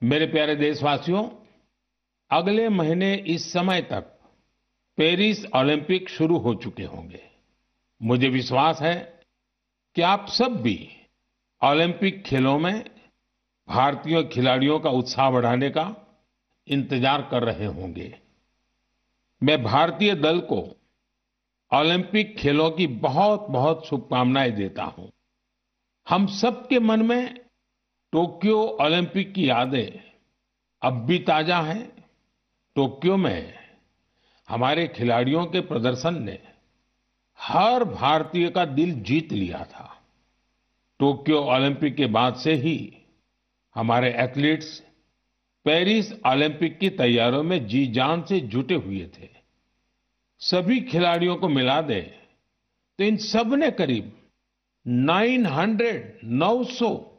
मेरे प्यारे देशवासियों, अगले महीने इस समय तक पेरिस ओलंपिक शुरू हो चुके होंगे। मुझे विश्वास है कि आप सब भी ओलंपिक खेलों में भारतीय खिलाड़ियों का उत्साह बढ़ाने का इंतजार कर रहे होंगे। मैं भारतीय दल को ओलंपिक खेलों की बहुत बहुत शुभकामनाएं देता हूं। हम सबके मन में टोक्यो ओलंपिक की यादें अब भी ताजा हैं। टोक्यो में हमारे खिलाड़ियों के प्रदर्शन ने हर भारतीय का दिल जीत लिया था। टोक्यो ओलंपिक के बाद से ही हमारे एथलीट्स पेरिस ओलंपिक की तैयारियों में जी जान से जुटे हुए थे। सभी खिलाड़ियों को मिला दे तो इन सब ने करीब 900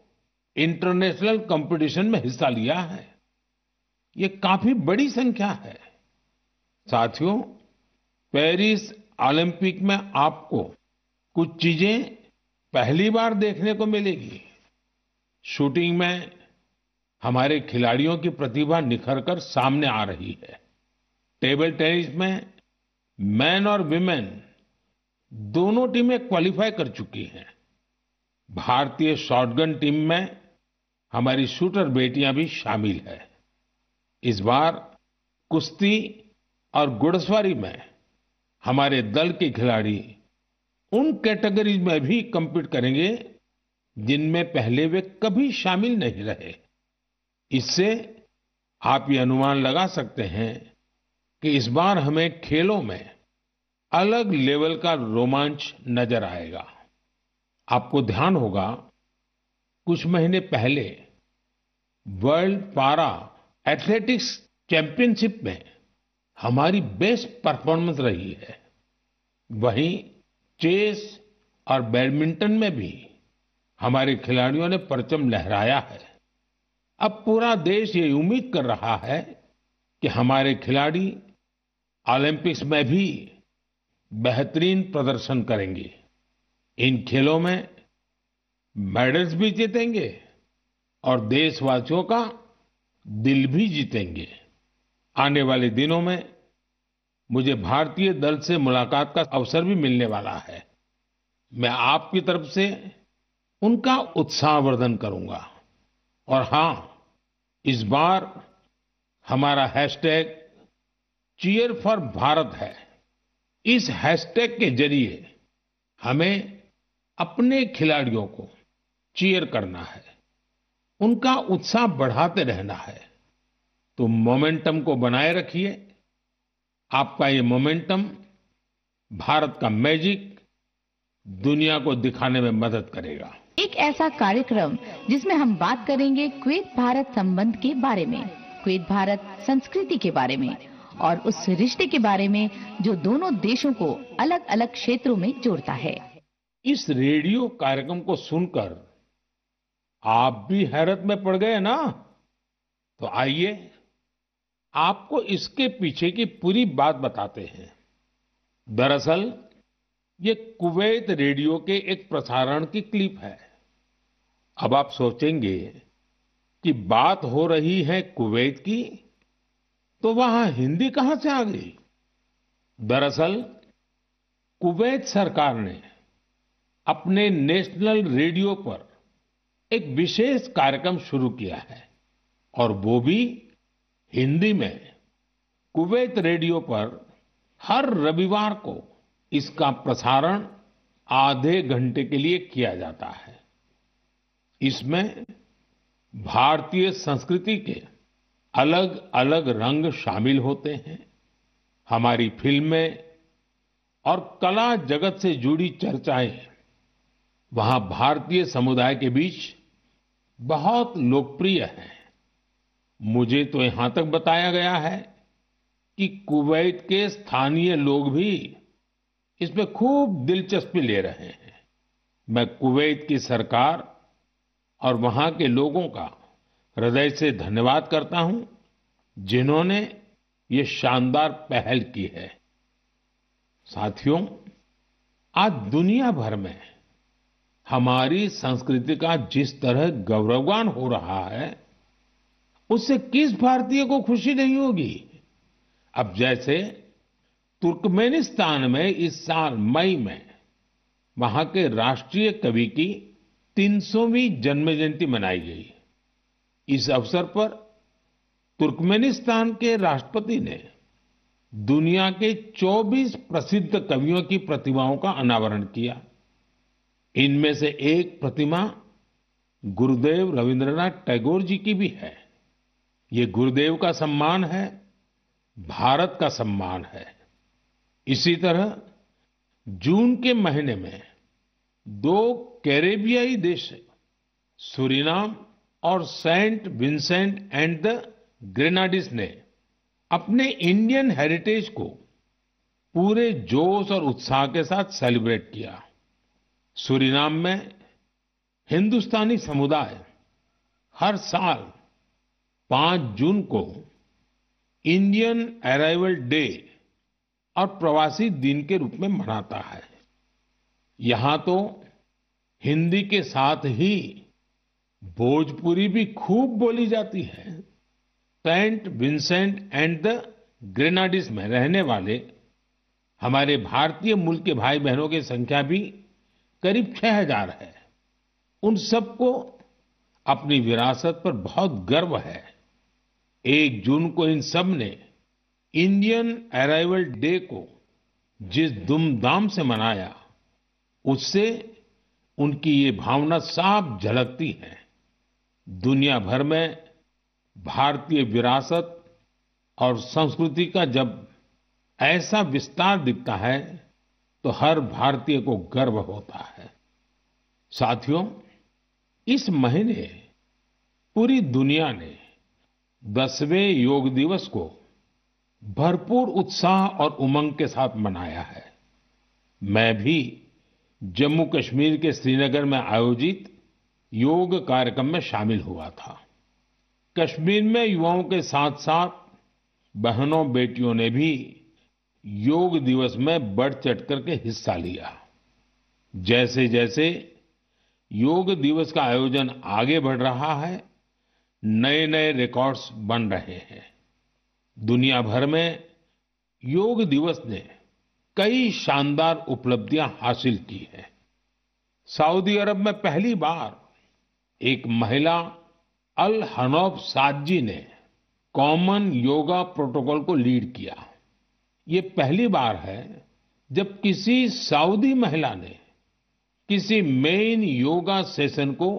इंटरनेशनल कंपटीशन में हिस्सा लिया है। ये काफी बड़ी संख्या है। साथियों, पेरिस ओलंपिक में आपको कुछ चीजें पहली बार देखने को मिलेगी। शूटिंग में हमारे खिलाड़ियों की प्रतिभा निखर कर सामने आ रही है। टेबल टेनिस में मेन और वुमेन दोनों टीमें क्वालिफाई कर चुकी हैं। भारतीय शॉटगन टीम में हमारी शूटर बेटियां भी शामिल है। इस बार कुश्ती और घुड़सवारी में हमारे दल के खिलाड़ी उन कैटेगरीज में भी compete करेंगे जिनमें पहले वे कभी शामिल नहीं रहे। इससे आप ये अनुमान लगा सकते हैं कि इस बार हमें खेलों में अलग लेवल का रोमांच नजर आएगा। आपको ध्यान होगा, कुछ महीने पहले वर्ल्ड पारा एथलेटिक्स चैंपियनशिप में हमारी बेस्ट परफॉर्मेंस रही है। वहीं चेस और बैडमिंटन में भी हमारे खिलाड़ियों ने परचम लहराया है। अब पूरा देश ये उम्मीद कर रहा है कि हमारे खिलाड़ी ओलंपिक्स में भी बेहतरीन प्रदर्शन करेंगे। इन खेलों में मेडल्स भी जीतेंगे और देशवासियों का दिल भी जीतेंगे। आने वाले दिनों में मुझे भारतीय दल से मुलाकात का अवसर भी मिलने वाला है। मैं आपकी तरफ से उनका उत्साहवर्धन करूंगा। और हां, इस बार हमारा हैशटैग चीयर फॉर भारत है। इस हैशटैग के जरिए हमें अपने खिलाड़ियों को चीयर करना है, उनका उत्साह बढ़ाते रहना है। तो मोमेंटम को बनाए रखिए। आपका ये मोमेंटम भारत का मैजिक दुनिया को दिखाने में मदद करेगा। एक ऐसा कार्यक्रम जिसमें हम बात करेंगे कुवैत भारत संबंध के बारे में, कुवैत भारत संस्कृति के बारे में और उस रिश्ते के बारे में जो दोनों देशों को अलग अलग क्षेत्रों में जोड़ता है। इस रेडियो कार्यक्रम को सुनकर आप भी हैरत में पड़ गए ना? तो आइए आपको इसके पीछे की पूरी बात बताते हैं। दरअसल ये कुवैत रेडियो के एक प्रसारण की क्लिप है। अब आप सोचेंगे कि बात हो रही है कुवैत की, तो वहां हिंदी कहां से आ गई? दरअसल कुवैत सरकार ने अपने नेशनल रेडियो पर एक विशेष कार्यक्रम शुरू किया है और वो भी हिंदी में। कुवैत रेडियो पर हर रविवार को इसका प्रसारण आधे घंटे के लिए किया जाता है। इसमें भारतीय संस्कृति के अलग अलग रंग शामिल होते हैं। हमारी फिल्में और कला जगत से जुड़ी चर्चाएं वहां भारतीय समुदाय के बीच बहुत लोकप्रिय हैं। मुझे तो यहां तक बताया गया है कि कुवैत के स्थानीय लोग भी इसमें खूब दिलचस्पी ले रहे हैं। मैं कुवैत की सरकार और वहां के लोगों का हृदय से धन्यवाद करता हूं, जिन्होंने ये शानदार पहल की है। साथियों, आज दुनिया भर में हमारी संस्कृति का जिस तरह गौरवगान हो रहा है, उससे किस भारतीय को खुशी नहीं होगी। अब जैसे तुर्कमेनिस्तान में इस साल मई में वहां के राष्ट्रीय कवि की 300वीं जन्म जयंती मनाई गई। इस अवसर पर तुर्कमेनिस्तान के राष्ट्रपति ने दुनिया के 24 प्रसिद्ध कवियों की प्रतिमाओं का अनावरण किया। इनमें से एक प्रतिमा गुरुदेव रविंद्रनाथ टैगोर जी की भी है। ये गुरुदेव का सम्मान है, भारत का सम्मान है। इसी तरह जून के महीने में दो कैरेबियाई देश सूरीनाम और सेंट विंसेंट एंड द ग्रेनाडीज ने अपने इंडियन हेरिटेज को पूरे जोश और उत्साह के साथ सेलिब्रेट किया। सूरीनाम में हिंदुस्तानी समुदाय हर साल 5 जून को इंडियन अराइवल डे और प्रवासी दिन के रूप में मनाता है। यहां तो हिंदी के साथ ही भोजपुरी भी खूब बोली जाती है। सेंट विंसेंट एंड द ग्रेनाडीज में रहने वाले हमारे भारतीय मूल के भाई बहनों की संख्या भी करीब 6000 है। उन सबको अपनी विरासत पर बहुत गर्व है। 1 जून को इन सब ने इंडियन अराइवल डे को जिस धूमधाम से मनाया, उससे उनकी ये भावना साफ झलकती है। दुनिया भर में भारतीय विरासत और संस्कृति का जब ऐसा विस्तार दिखता है तो हर भारतीय को गर्व होता है। साथियों, इस महीने पूरी दुनिया ने 10वें योग दिवस को भरपूर उत्साह और उमंग के साथ मनाया है। मैं भी जम्मू कश्मीर के श्रीनगर में आयोजित योग कार्यक्रम में शामिल हुआ था। कश्मीर में युवाओं के साथ साथ बहनों बेटियों ने भी योग दिवस में बढ़ चढ़ करके हिस्सा लिया। जैसे जैसे योग दिवस का आयोजन आगे बढ़ रहा है, नए नए रिकॉर्ड्स बन रहे हैं। दुनिया भर में योग दिवस ने कई शानदार उपलब्धियां हासिल की हैं। सऊदी अरब में पहली बार एक महिला अल हनौफ साद जी ने कॉमन योगा प्रोटोकॉल को लीड किया। ये पहली बार है जब किसी सऊदी महिला ने किसी मेन योगा सेशन को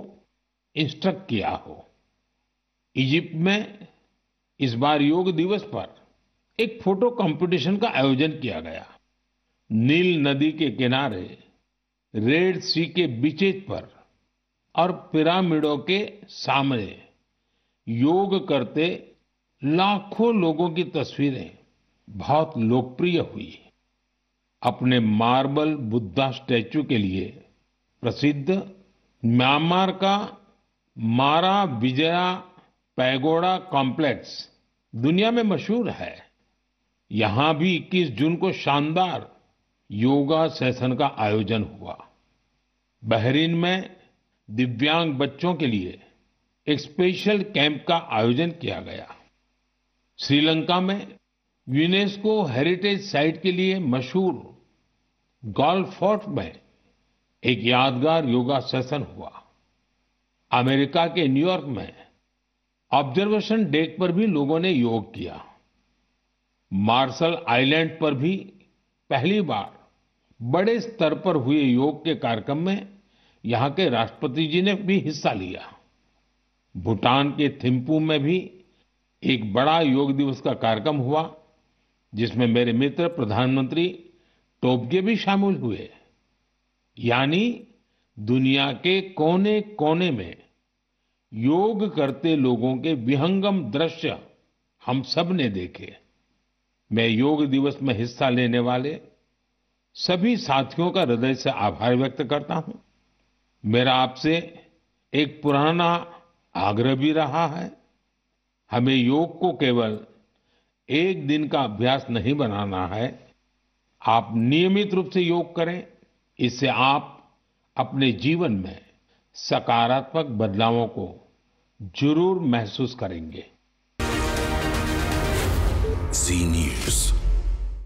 इंस्ट्रक्ट किया हो। इजिप्ट में इस बार योग दिवस पर एक फोटो कंपटीशन का आयोजन किया गया। नील नदी के किनारे, रेड सी के बीचेज पर और पिरामिडों के सामने योग करते लाखों लोगों की तस्वीरें बहुत लोकप्रिय हुई। अपने मार्बल बुद्धा स्टैच्यू के लिए प्रसिद्ध म्यांमार का मारा विजया पैगोडा कॉम्प्लेक्स दुनिया में मशहूर है। यहां भी 21 जून को शानदार योगा सेशन का आयोजन हुआ। बहरीन में दिव्यांग बच्चों के लिए एक स्पेशल कैंप का आयोजन किया गया। श्रीलंका में यूनेस्को हेरिटेज साइट के लिए मशहूर गोल्फ फोर्ट में एक यादगार योगा सेशन हुआ। अमेरिका के न्यूयॉर्क में ऑब्जर्वेशन डेक पर भी लोगों ने योग किया। मार्शल आइलैंड पर भी पहली बार बड़े स्तर पर हुए योग के कार्यक्रम में यहां के राष्ट्रपति जी ने भी हिस्सा लिया। भूटान के थिम्पू में भी एक बड़ा योग दिवस का कार्यक्रम हुआ, जिसमें मेरे मित्र प्रधानमंत्री टोबगे भी शामिल हुए। यानी दुनिया के कोने कोने में योग करते लोगों के विहंगम दृश्य हम सब ने देखे। मैं योग दिवस में हिस्सा लेने वाले सभी साथियों का हृदय से आभार व्यक्त करता हूं। मेरा आपसे एक पुराना आग्रह भी रहा है। हमें योग को केवल एक दिन का अभ्यास नहीं बनाना है। आप नियमित रूप से योग करें। इससे आप अपने जीवन में सकारात्मक बदलावों को जरूर महसूस करेंगे। Zee News.